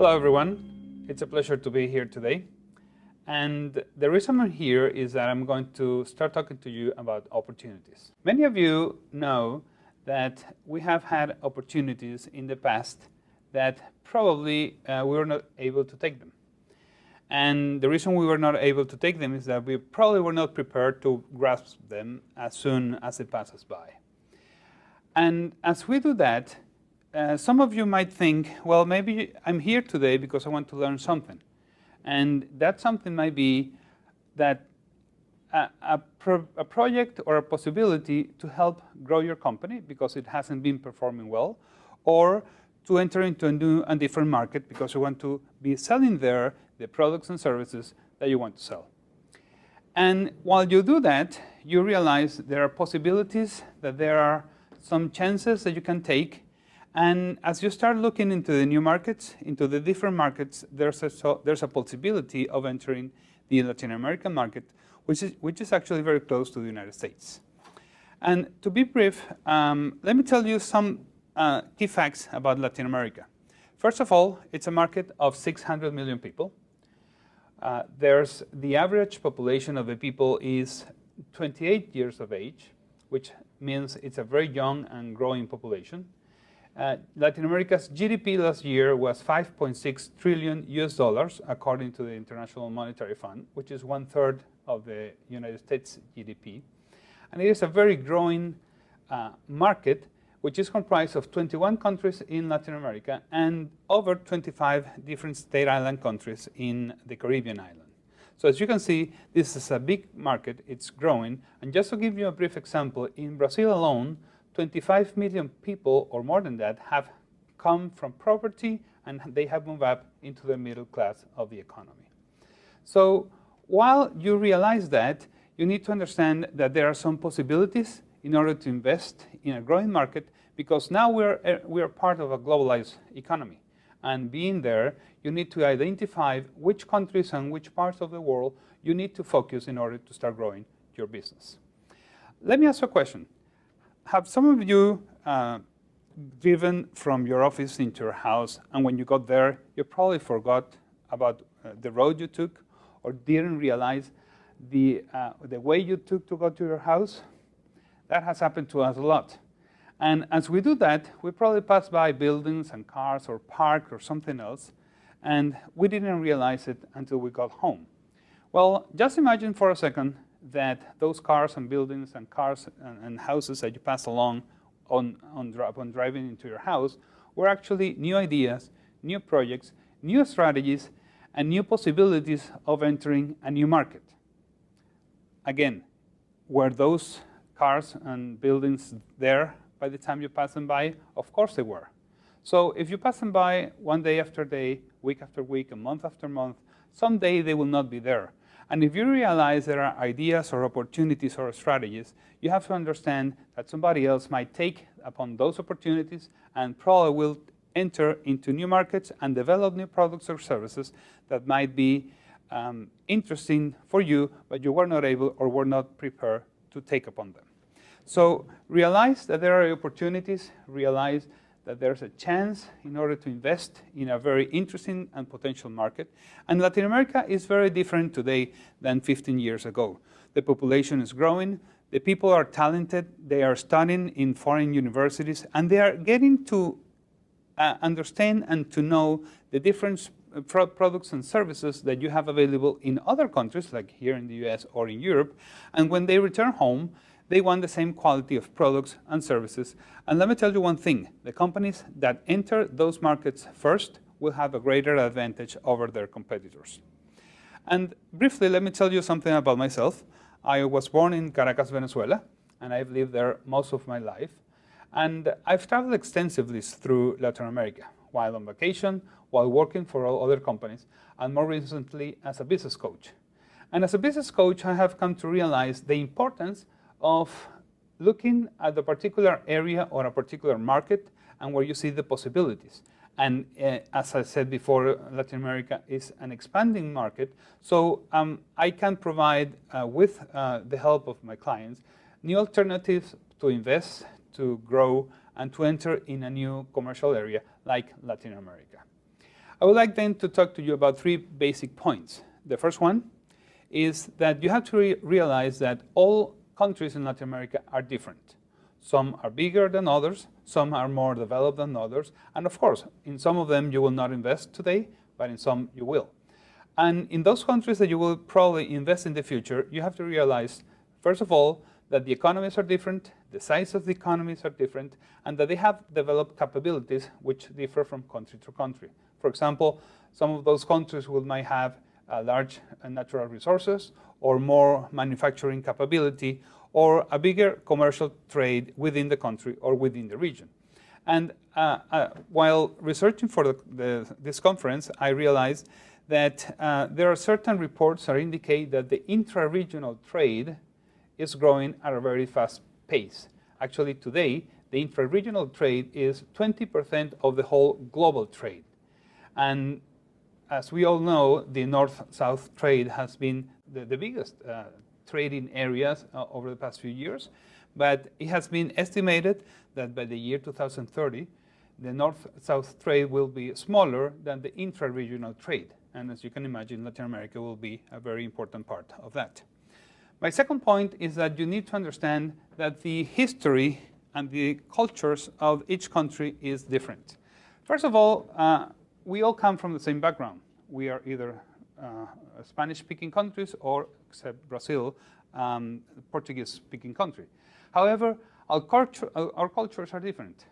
Hello everyone, it's a pleasure to be here today. And the reason I'm here is that I'm going to start talking to you about opportunities. Many of you know that we have had opportunities in the past that probably we were not able to take them. And the reason we were not able to take them is that we probably were not prepared to grasp them as soon as it passes by. And as we do that, some of you might think, well, maybe I'm here today because I want to learn something. And that something might be that a project or a possibility to help grow your company because it hasn't been performing well, or to enter into a new and different market because you want to be selling there the products and services that you want to sell. And while you do that, you realize there are possibilities, that there are some chances that you can take. And as you start looking into the new markets, into the different markets, there's a possibility of entering the Latin American market, which is actually very close to the United States. And to be brief, let me tell you some key facts about Latin America. First of all, it's a market of 600 million people. The average population of the people is 28 years of age, which means it's a very young and growing population. Latin America's GDP last year was $5.6 trillion US, according to the International Monetary Fund, which is 1/3 of the United States GDP. And it is a very growing market, which is comprised of 21 countries in Latin America and over 25 different state island countries in the Caribbean island. So as you can see, this is a big market, it's growing. And just to give you a brief example, in Brazil alone, 25 million people, or more than that, have come from poverty and they have moved up into the middle class of the economy. So while you realize that, you need to understand that there are some possibilities in order to invest in a growing market, because now we are part of a globalized economy. And being there, you need to identify which countries and which parts of the world you need to focus in order to start growing your business. Let me ask you a question. Have some of you driven from your office into your house, and when you got there, you probably forgot about the road you took, or didn't realize the way you took to go to your house? That has happened to us a lot. And as we do that, we probably pass by buildings and cars or park or something else, and we didn't realize it until we got home. Well, just imagine for a second that those cars and buildings and cars and houses that you pass along on driving into your house were actually new ideas, new projects, new strategies, and new possibilities of entering a new market. Again, were those cars and buildings there by the time you pass them by? Of course they were. So if you pass them by one day after day, week after week, and month after month, someday they will not be there. And if you realize there are ideas or opportunities or strategies, you have to understand that somebody else might take upon those opportunities and probably will enter into new markets and develop new products or services that might be interesting for you, but you were not able or were not prepared to take upon them. So realize that there are opportunities, realize that there's a chance in order to invest in a very interesting and potential market. And Latin America is very different today than 15 years ago. The population is growing, the people are talented, they are studying in foreign universities, and they are getting to understand and to know the different products and services that you have available in other countries, like here in the US or in Europe. And when they return home, they want the same quality of products and services. And let me tell you one thing, the companies that enter those markets first will have a greater advantage over their competitors. And briefly, let me tell you something about myself. I was born in Caracas, Venezuela, and I've lived there most of my life. And I've traveled extensively through Latin America, while on vacation, while working for other companies, and more recently as a business coach. And as a business coach, I have come to realize the importance of looking at a particular area or a particular market and where you see the possibilities. And as I said before, Latin America is an expanding market. So I can provide, with the help of my clients, new alternatives to invest, to grow, and to enter in a new commercial area like Latin America. I would like then to talk to you about three basic points. The first one is that you have to realize that all countries in Latin America are different. Some are bigger than others, some are more developed than others, and of course, in some of them you will not invest today, but in some you will. And in those countries that you will probably invest in the future, you have to realize, first of all, that the economies are different, the size of the economies are different, and that they have developed capabilities which differ from country to country. For example, some of those countries might have large natural resources, or more manufacturing capability, or a bigger commercial trade within the country or within the region. And while researching for this conference, I realized that there are certain reports that indicate that the intra-regional trade is growing at a very fast pace. Actually, today, the intra-regional trade is 20% of the whole global trade. And as we all know, the North-South trade has been the biggest trading areas over the past few years, but it has been estimated that by the year 2030, the North-South trade will be smaller than the intra-regional trade. And as you can imagine, Latin America will be a very important part of that. My second point is that you need to understand that the history and the cultures of each country is different. First of all, we all come from the same background. We are either Spanish-speaking countries or, except Brazil, Portuguese-speaking country. However, our cultures are different.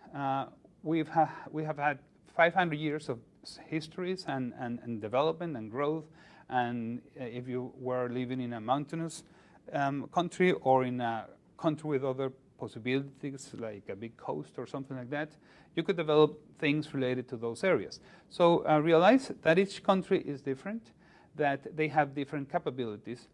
We have had 500 years of histories and development and growth. And if you were living in a mountainous country or in a country with other possibilities like a big coast or something like that, you could develop things related to those areas. So realize that each country is different, that they have different capabilities.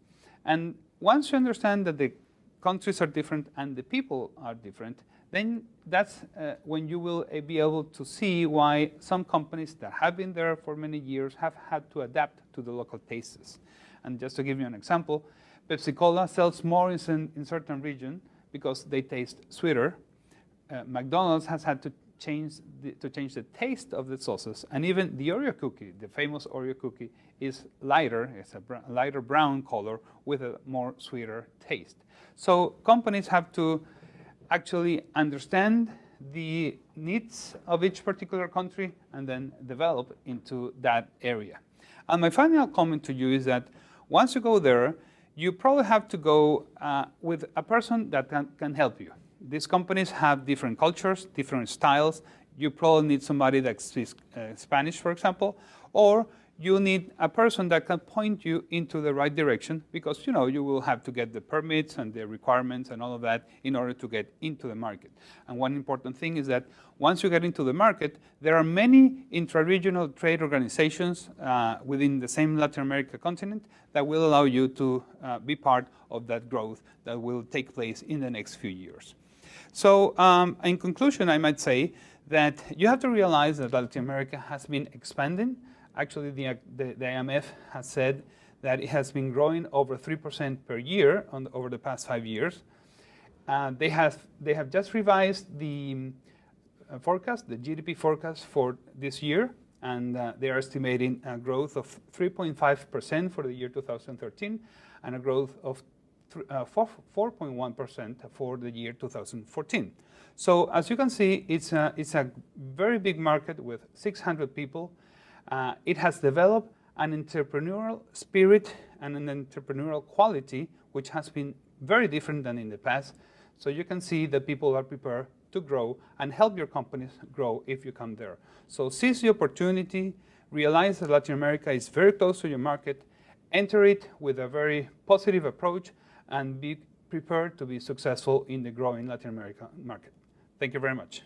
And once you understand that the countries are different and the people are different, then that's when you will be able to see why some companies that have been there for many years have had to adapt to the local tastes. And just to give you an example, Pepsi-Cola sells more in certain regions because they taste sweeter. McDonald's has had to change the taste of the sauces, and even the Oreo cookie, the famous Oreo cookie, is lighter. It's a lighter brown color with a more sweeter taste. So companies have to actually understand the needs of each particular country and then develop into that area. And my final comment to you is that once you go there, you probably have to go with a person that can help you. These companies have different cultures, different styles. You probably need somebody that speaks Spanish, for example, or you need a person that can point you into the right direction because, you know, you will have to get the permits and the requirements and all of that in order to get into the market. And one important thing is that once you get into the market, there are many intra-regional trade organizations within the same Latin America continent that will allow you to be part of that growth that will take place in the next few years. So in conclusion, I might say that you have to realize that Latin America has been expanding. Actually, the IMF has said that it has been growing over 3% per year over the past 5 years. They have just revised the forecast, the GDP forecast for this year, and they are estimating a growth of 3.5% for the year 2013 and a growth of 4.1% for the year 2014. So as you can see, it's a very big market with 600 people. It has developed an entrepreneurial spirit and an entrepreneurial quality which has been very different than in the past. So you can see that people are prepared to grow and help your companies grow if you come there. So seize the opportunity, realize that Latin America is very close to your market, enter it with a very positive approach, and be prepared to be successful in the growing Latin America market. Thank you very much.